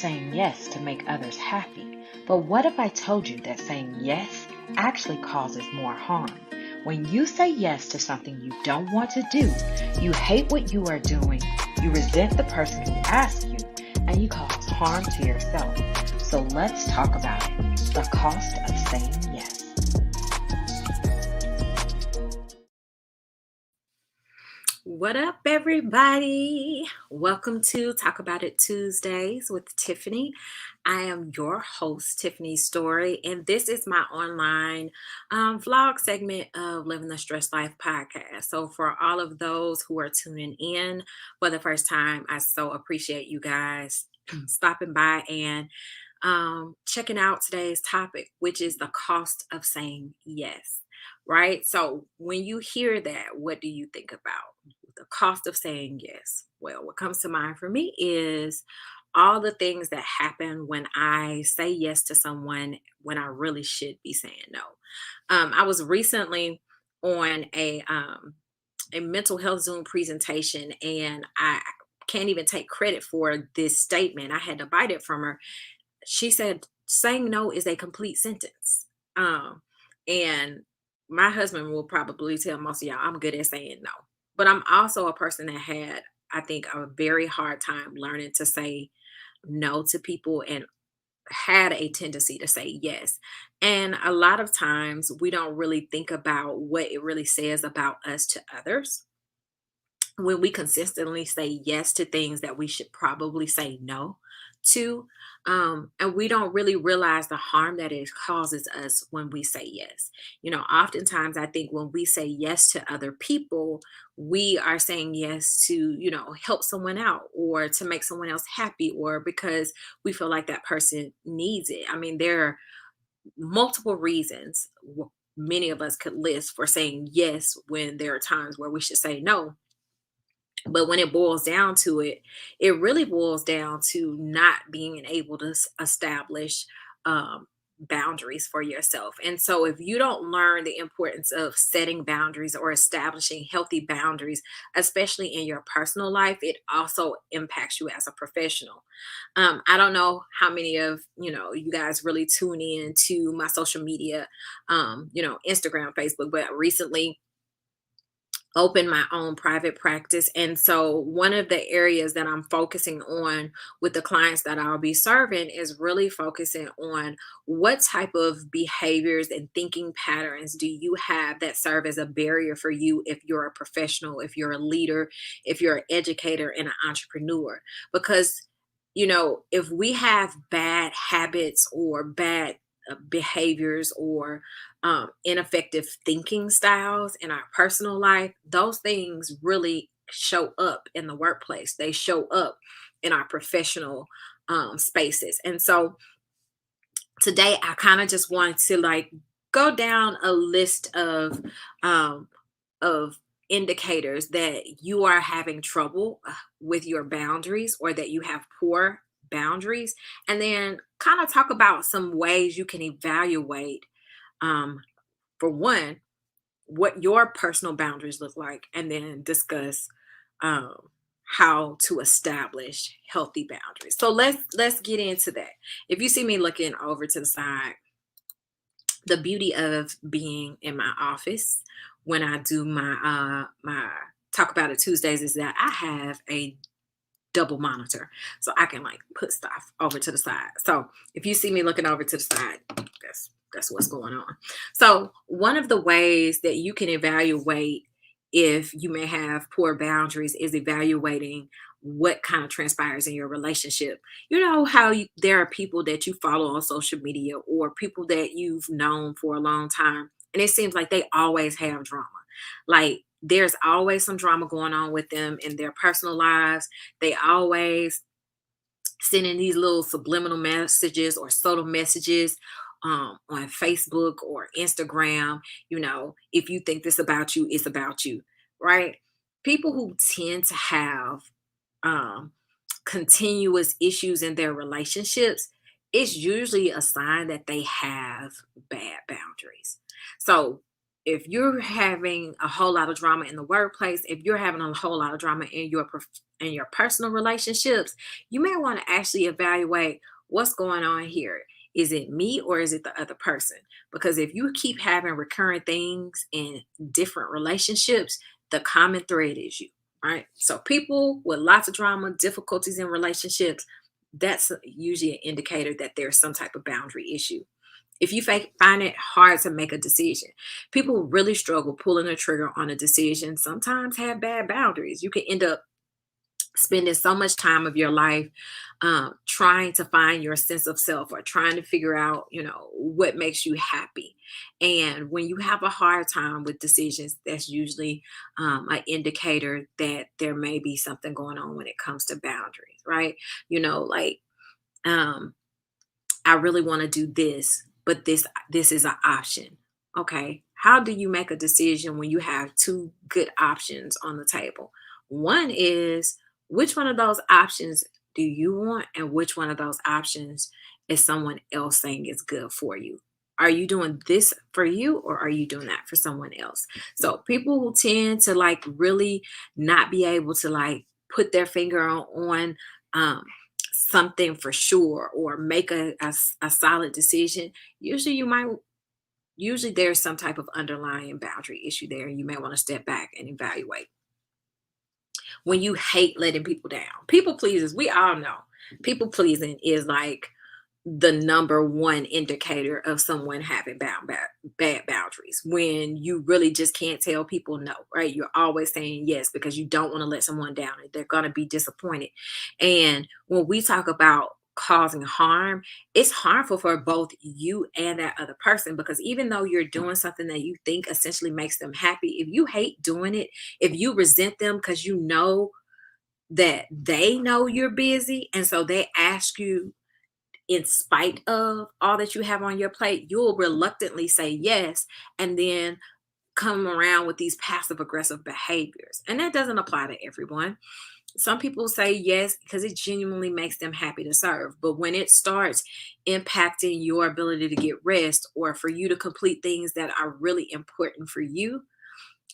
saying yes to make others happy. But what if I told you that saying yes actually causes more harm? When you say yes to something you don't want to do, you hate what you are doing, you resent the person who asked you, and you cause harm to yourself. So let's talk about it. The cost of saying yes. What up, everybody? Welcome to Talk About It Tuesdays with Tiffany. I am your host, Tiffany Story, and this is my online vlog segment of Living the Stress Life podcast. So, for all of those who are tuning in for the first time, I so appreciate you guys stopping by and checking out today's topic, which is the cost of saying yes. Right? So, when you hear that, what do you think about? The cost of saying yes. Well, what comes to mind for me is all the things that happen when I say yes to someone when I really should be saying no. I was recently on a mental health Zoom presentation, and I can't even take credit for this statement. I had to bite it from her. She said, "Saying no is a complete sentence." And my husband will probably tell most of y'all I'm good at saying no. But I'm also a person that had, I think, a very hard time learning to say no to people and had a tendency to say yes. And a lot of times we don't really think about what it really says about us to others when we consistently say yes to things that we should probably say no to. And we don't really realize the harm that it causes us when we say yes. Oftentimes I think when we say yes to other people, we are saying yes to, help someone out or to make someone else happy or because we feel like that person needs it. I mean, there are multiple reasons many of us could list for saying yes when there are times where we should say no. But when it boils down to it, it really boils down to not being able to establish um, boundaries for yourself. And so, if you don't learn the importance of setting boundaries or establishing healthy boundaries, especially in your personal life, it also impacts you as a professional. I don't know how many of you guys really tune in to my social media, Instagram, Facebook, but recently open my own private practice. And so one of the areas that I'm focusing on with the clients that I'll be serving is really focusing on what type of behaviors and thinking patterns do you have that serve as a barrier for you if you're a professional, if you're a leader, if you're an educator and an entrepreneur. Because if we have bad habits or bad behaviors or ineffective thinking styles in our personal life, those things really show up in the workplace. They show up in our professional spaces. And so today I kind of just wanted to go down a list um, of indicators that you are having trouble with your boundaries or that you have poor boundaries, and then kind of talk about some ways you can evaluate, um, for one, what your personal boundaries look like, and then discuss um, how to establish healthy boundaries. So let's get into that. If you see me looking over to the side, the beauty of being in my office when I do my Talk About It Tuesdays is that I have a double monitor, so I can put stuff over to the side. So if you see me looking over to the side, that's what's going on. So one of the ways that you can evaluate if you may have poor boundaries is evaluating what kind of transpires in your relationship. You know how there are people that you follow on social media or people that you've known for a long time, and it seems like they always have drama. Like there's always some drama going on with them in their personal lives. They always sending these little subliminal messages or subtle messages on Facebook or Instagram. If you think this about you, it's about you, right? People who tend to have um, continuous issues in their relationships, it's usually a sign that they have bad boundaries. So if you're having a whole lot of drama in the workplace, if you're having a whole lot of drama in in your personal relationships, you may want to actually evaluate what's going on here. Is it me or is it the other person? Because if you keep having recurrent things in different relationships, the common thread is you, right? So people with lots of drama, difficulties in relationships, that's usually an indicator that there's some type of boundary issue. If you find it hard to make a decision, people who really struggle pulling the trigger on a decision sometimes have bad boundaries. You can end up spending so much time of your life trying to find your sense of self or trying to figure out, what makes you happy. And when you have a hard time with decisions, that's usually an indicator that there may be something going on when it comes to boundaries, right? Like, um, I really want to do this, but this is an option. Okay. How do you make a decision when you have two good options on the table? One is, which one of those options do you want, and which one of those options is someone else saying is good for you? Are you doing this for you, or are you doing that for someone else? So people who tend to like really not be able to like put their finger on um something for sure, or make a solid decision, usually there's some type of underlying boundary issue there, and you may want to step back and evaluate. When you hate letting people down, people pleasers, we all know people pleasing is like the number one indicator of someone having bad boundaries. When you really just can't tell people no, right? You're always saying yes because you don't want to let someone down and they're going to be disappointed. And when we talk about causing harm, it's harmful for both you and that other person, because even though you're doing something that you think essentially makes them happy, if you hate doing it, if you resent them because you know that they know you're busy and so they ask you in spite of all that you have on your plate, you'll reluctantly say yes, and then come around with these passive aggressive behaviors. And that doesn't apply to everyone. Some people say yes because it genuinely makes them happy to serve. But when it starts impacting your ability to get rest, or for you to complete things that are really important for you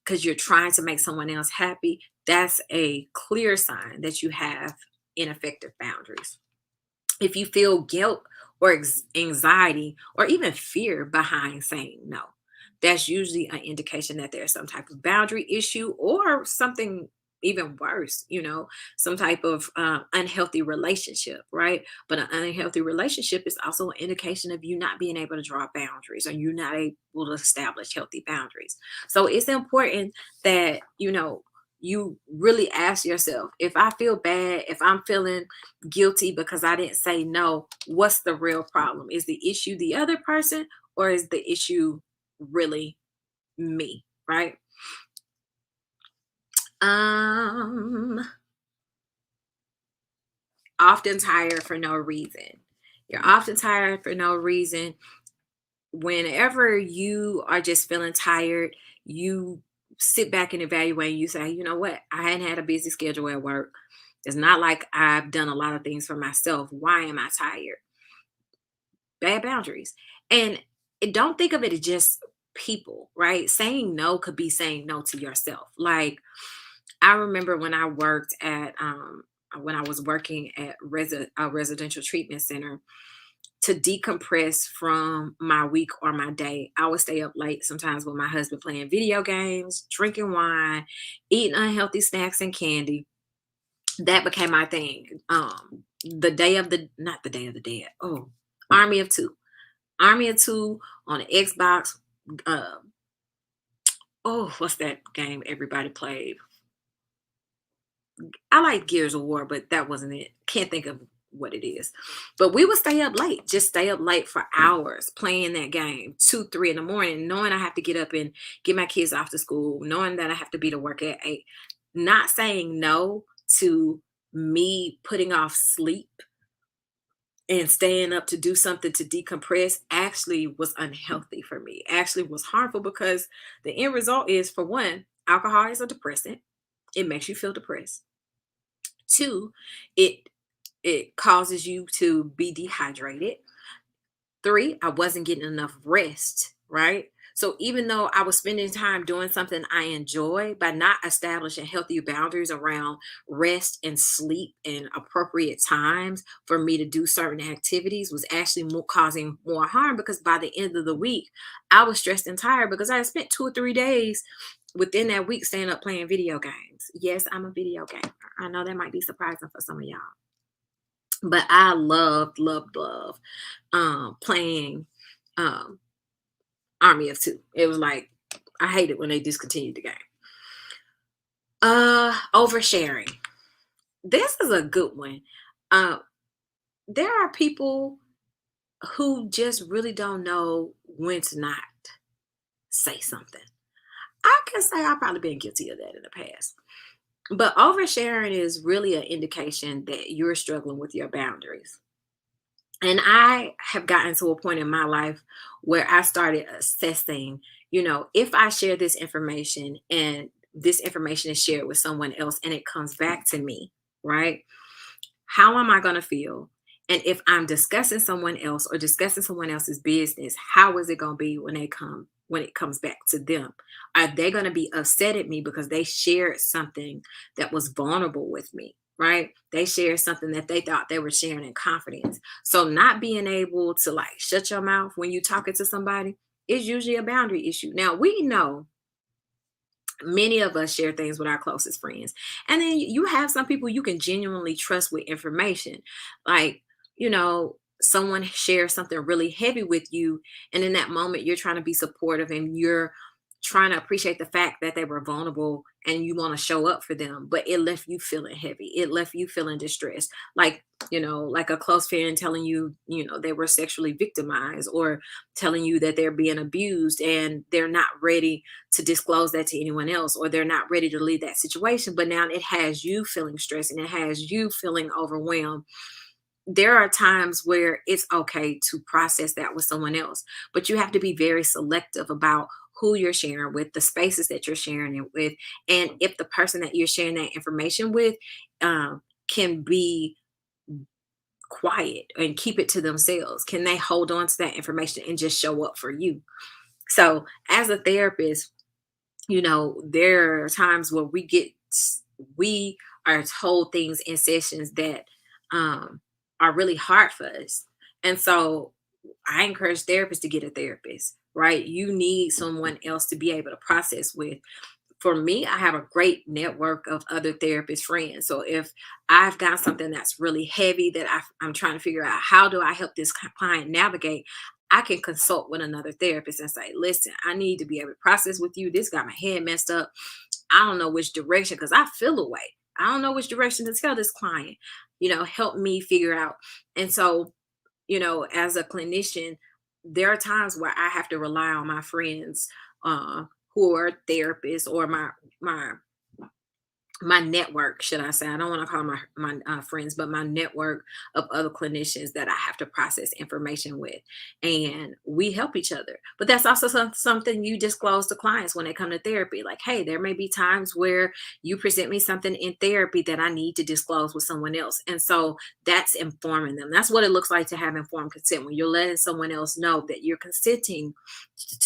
because you're trying to make someone else happy, that's a clear sign that you have ineffective boundaries. If you feel guilt or anxiety or even fear behind saying no, that's usually an indication that there's some type of boundary issue, or something even worse, some type of unhealthy relationship, right? But an unhealthy relationship is also an indication of you not being able to draw boundaries, or you not able to establish healthy boundaries. So it's important that, you really ask yourself, if I feel bad, if I'm feeling guilty because I didn't say no, what's the real problem? Is the issue the other person, or is the issue really me, right? Um Often tired for no reason. You're often tired for no reason. Whenever you are just feeling tired, you sit back and evaluate, and you say, you know what? I hadn't had a busy schedule at work. It's not like I've done a lot of things for myself. Why am I tired? Bad boundaries. And don't think of it as just people, right? Saying no could be saying no to yourself. Like, I remember when I was working at a residential treatment center, to decompress from my week or my day, I would stay up late sometimes with my husband playing video games, drinking wine, eating unhealthy snacks and candy. That became my thing. The day of the Not the Day of the Dead. Oh, Army of Two. Army of Two on the Xbox. Uh, oh, what's that game everybody played? I like Gears of War, but that wasn't it. Can't think of what it is. But we would stay up late, just stay up late for hours playing that game, 2, 3 in the morning, knowing I have to get up and get my kids off to school, knowing that I have to be to work at 8. Not saying no to me putting off sleep and staying up to do something to decompress actually was unhealthy for me. Actually was harmful, because the end result is, for one, alcohol is a depressant. It makes you feel depressed. Two, it causes you to be dehydrated. Three, I wasn't getting enough rest, right? So even though I was spending time doing something I enjoy, by not establishing healthy boundaries around rest and sleep and appropriate times for me to do certain activities, was actually causing more harm, because by the end of the week, I was stressed and tired because I had spent 2 or 3 days within that week staying up playing video games. Yes, I'm a video gamer. I know that might be surprising for some of y'all, but I loved playing um Army of Two. It was like, I hated when they discontinued the game. Oversharing. This is a good one. Uh, there are people who just really don't know when to not say something. I can say I've probably been guilty of that in the past. But oversharing is really an indication that you're struggling with your boundaries. And I have gotten to a point in my life where I started assessing, if I share this information and this information is shared with someone else and it comes back to me, right? How am I going to feel? And if I'm discussing someone else or discussing someone else's business, how is it going to be when it comes back to them? Are they going to be upset at me because they shared something that was vulnerable with me? Right? They shared something that they thought they were sharing in confidence. So not being able to like shut your mouth when you're talking to somebody is usually a boundary issue. Now we know many of us share things with our closest friends, and then you have some people you can genuinely trust with information, like, someone shares something really heavy with you, and in that moment you're trying to be supportive and you're trying to appreciate the fact that they were vulnerable and you want to show up for them, but it left you feeling heavy, it left you feeling distressed, like a close friend telling you, they were sexually victimized, or telling you that they're being abused and they're not ready to disclose that to anyone else, or they're not ready to leave that situation, but now it has you feeling stressed and it has you feeling overwhelmed. There are times where it's okay to process that with someone else, but you have to be very selective about who you're sharing with, the spaces that you're sharing it with, and if the person that you're sharing that information with can be quiet and keep it to themselves. Can they hold on to that information and just show up for you? So, as a therapist, there are times where we are told things in sessions that are really hard for us. And so I encourage therapists to get a therapist, right? You need someone else to be able to process with. For me, I have a great network of other therapist friends. So if I've got something that's really heavy that I'm trying to figure out, how do I help this client navigate? I can consult with another therapist and say, listen, I need to be able to process with you. This got my head messed up. I don't know which direction, because I feel away. I don't know which direction to tell this client, help me figure out. And so, as a clinician, there are times where I have to rely on my friends, uh, who are therapists, or my network, should I say. I don't want to call my friends, but my network of other clinicians that I have to process information with, and we help each other. But that's also something you disclose to clients when they come to therapy. Like, hey, there may be times where you present me something in therapy that I need to disclose with someone else, and so that's informing them. That's what it looks like to have informed consent, when you're letting someone else know that you're consenting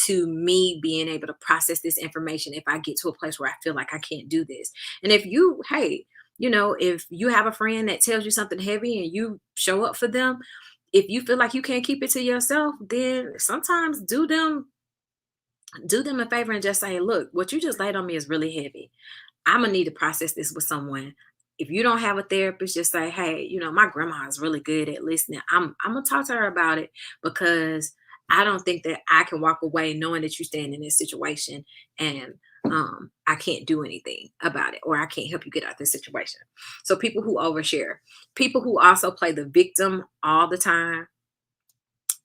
to me being able to process this information if I get to a place where I feel like I can't do this. And if you, hey, if you have a friend that tells you something heavy and you show up for them, if you feel like you can't keep it to yourself, then sometimes do them a favor and just say, look, what you just laid on me is really heavy. I'm gonna need to process this with someone. If you don't have a therapist, just say, hey, my grandma is really good at listening. I'm gonna talk to her about it, because I don't think that I can walk away knowing that you stand in this situation, and I can't do anything about it, or I can't help you get out of this situation. So people who overshare, people who also play the victim all the time,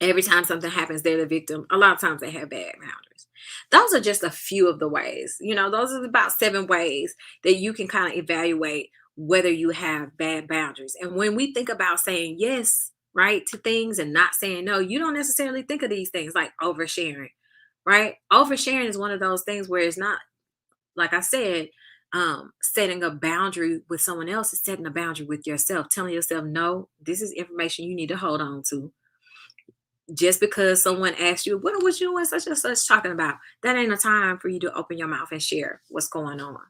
every time something happens, they're the victim. A lot of times they have bad boundaries. Those are just a few of the ways. Those are about 7 ways that you can kind of evaluate whether you have bad boundaries. And when we think about saying yes, right, to things and not saying no, you don't necessarily think of these things like oversharing, right? Oversharing is one of those things where it's not, like I said, setting a boundary with someone else is setting a boundary with yourself, telling yourself, no, this is information you need to hold on to. Just because someone asks you, what was you and such and such talking about? That ain't a time for you to open your mouth and share what's going on.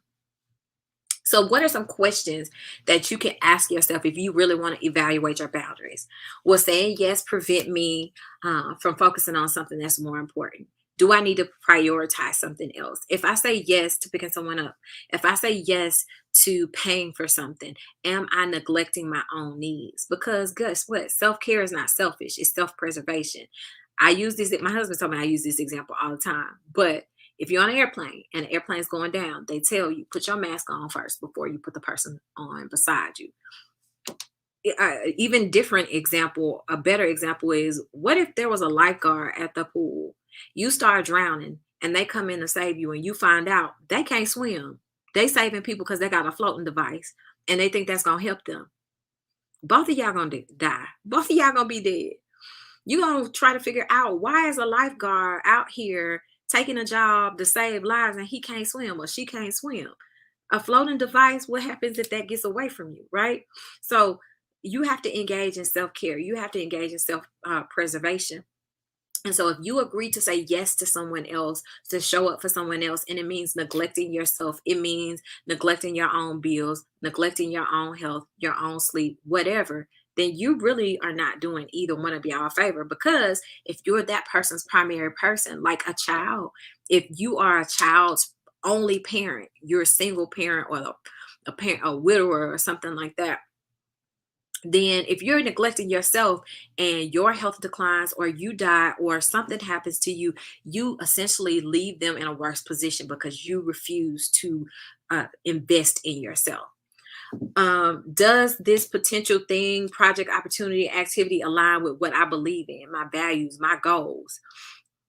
So, what are some questions that you can ask yourself if you really want to evaluate your boundaries? Will saying yes prevent me from focusing on something that's more important? Do I need to prioritize something else? If I say yes to picking someone up, if I say yes to paying for something, am I neglecting my own needs? Because guess what? Self care is not selfish, it's self preservation. I use this, my husband told me I use this example all the time, but if you're on an airplane and the airplane's going down, they tell you put your mask on first before you put the person on beside you. Even different example, a better example is, what if there was a lifeguard at the pool? You start drowning and they come in to save you, and you find out they can't swim. They saving people because they got a floating device and they think that's gonna help them. Both of y'all gonna die. Both of y'all gonna be dead. You're going to try to figure out, why is a lifeguard out here taking a job to save lives and he can't swim or she can't swim? A floating device, what happens if that gets away from you, right? So you have to engage in self-care. You have to engage in self-preservation. And so if you agree to say yes to someone else, to show up for someone else, and it means neglecting yourself, it means neglecting your own bills, neglecting your own health, your own sleep, whatever, then you really are not doing either one of y'all a favor. Because if you're that person's primary person, like a child, if you are a child's only parent, you're a single parent, or a parent, a widower or something like that, then if you're neglecting yourself and your health declines or you die or something happens to you, you essentially leave them in a worse position because you refuse to invest in yourself. Does this potential thing, project, opportunity, activity align with what I believe in, my values, my goals?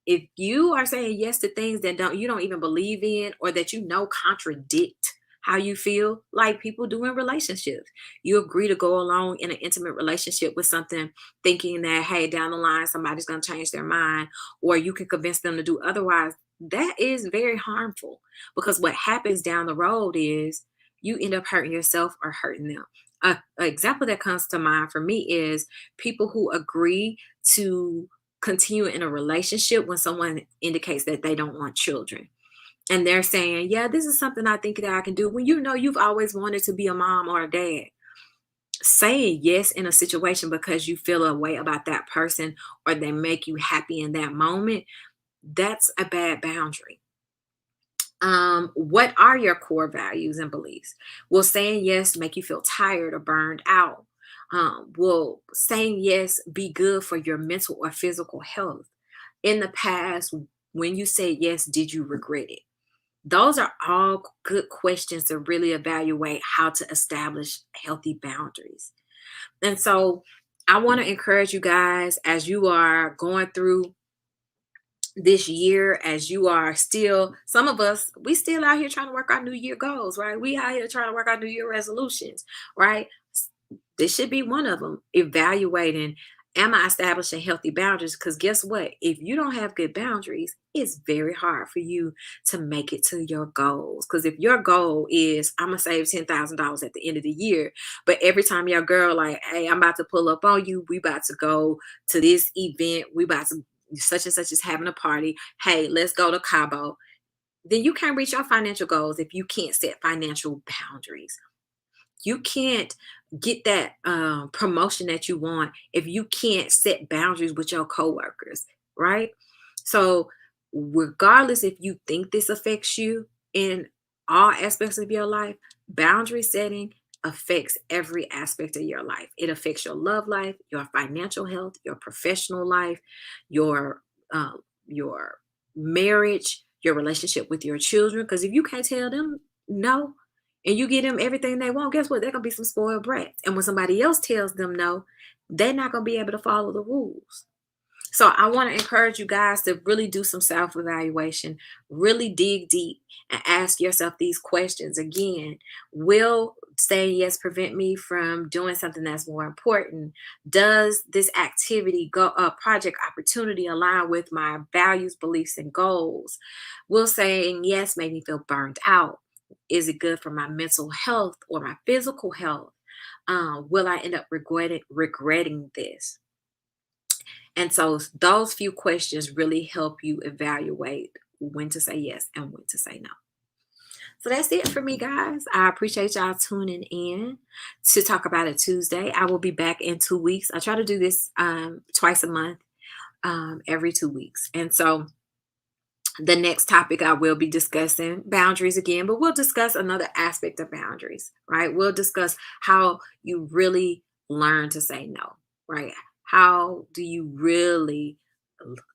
If you are saying yes to things that you don't even believe in, or that contradict how you feel, like people do in relationships, you agree to go along in an intimate relationship with something, thinking that, hey, down the line somebody's going to change their mind, or you can convince them to do otherwise. That is very harmful, because what happens down the road is you end up hurting yourself or hurting them. An example that comes to mind for me is people who agree to continue in a relationship when someone indicates that they don't want children. And they're saying, yeah, this is something I think that I can do. When you know you've always wanted to be a mom or a dad, saying yes in a situation because you feel a way about that person or they make you happy in that moment, that's a bad boundary. What are your core values and beliefs? Will saying yes make you feel tired or burned out? Will saying yes be good for your mental or physical health? In the past, when you said yes, did you regret it? Those are all good questions to really evaluate how to establish healthy boundaries. And so I want to encourage you guys, as you are going through this year, as you are still, some of us, we still out here trying to work our new year goals, right? We out here trying to work our new year resolutions, right? This should be one of them. Evaluating, am I establishing healthy boundaries? Because guess what? If you don't have good boundaries, it's very hard for you to make it to your goals. Because if your goal is, I'm going to save $10,000 at the end of the year, but every time your girl, like, hey, I'm about to pull up on you, we about to go to this event, we about to, such and such is having a party, hey, let's go to Cabo, then you can't reach your financial goals if you can't set financial boundaries. You can't get that promotion that you want if you can't set boundaries with your coworkers, right? So, regardless if you think this affects you in all aspects of your life, boundary setting affects every aspect of your life. It affects your love life, your financial health, your professional life, your marriage, your relationship with your children. Because if you can't tell them no, and you give them everything they want, guess what? They're gonna be some spoiled brats. And when somebody else tells them no, they're not gonna be able to follow the rules. So I want to encourage you guys to really do some self-evaluation, really dig deep and ask yourself these questions. Again, will saying yes prevent me from doing something that's more important? Does this activity, go project, opportunity align with my values, beliefs, and goals? Will saying yes make me feel burned out? Is it good for my mental health or my physical health? Will I end up regretting this? And so those few questions really help you evaluate when to say yes and when to say no. So that's it for me, guys. I appreciate y'all tuning in to Talk About It Tuesday. I will be back in 2 weeks. I try to do this twice a month, every 2 weeks. And so the next topic I will be discussing boundaries again, but we'll discuss another aspect of boundaries, right? We'll discuss how you really learn to say no, right? How do you really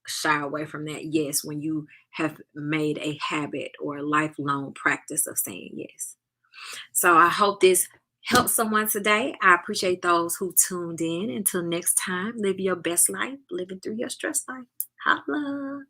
shy away from that yes when you have made a habit or a lifelong practice of saying yes? So I hope this helps someone today. I appreciate those who tuned in. Until next time, live your best life, living through your stress life. Holla.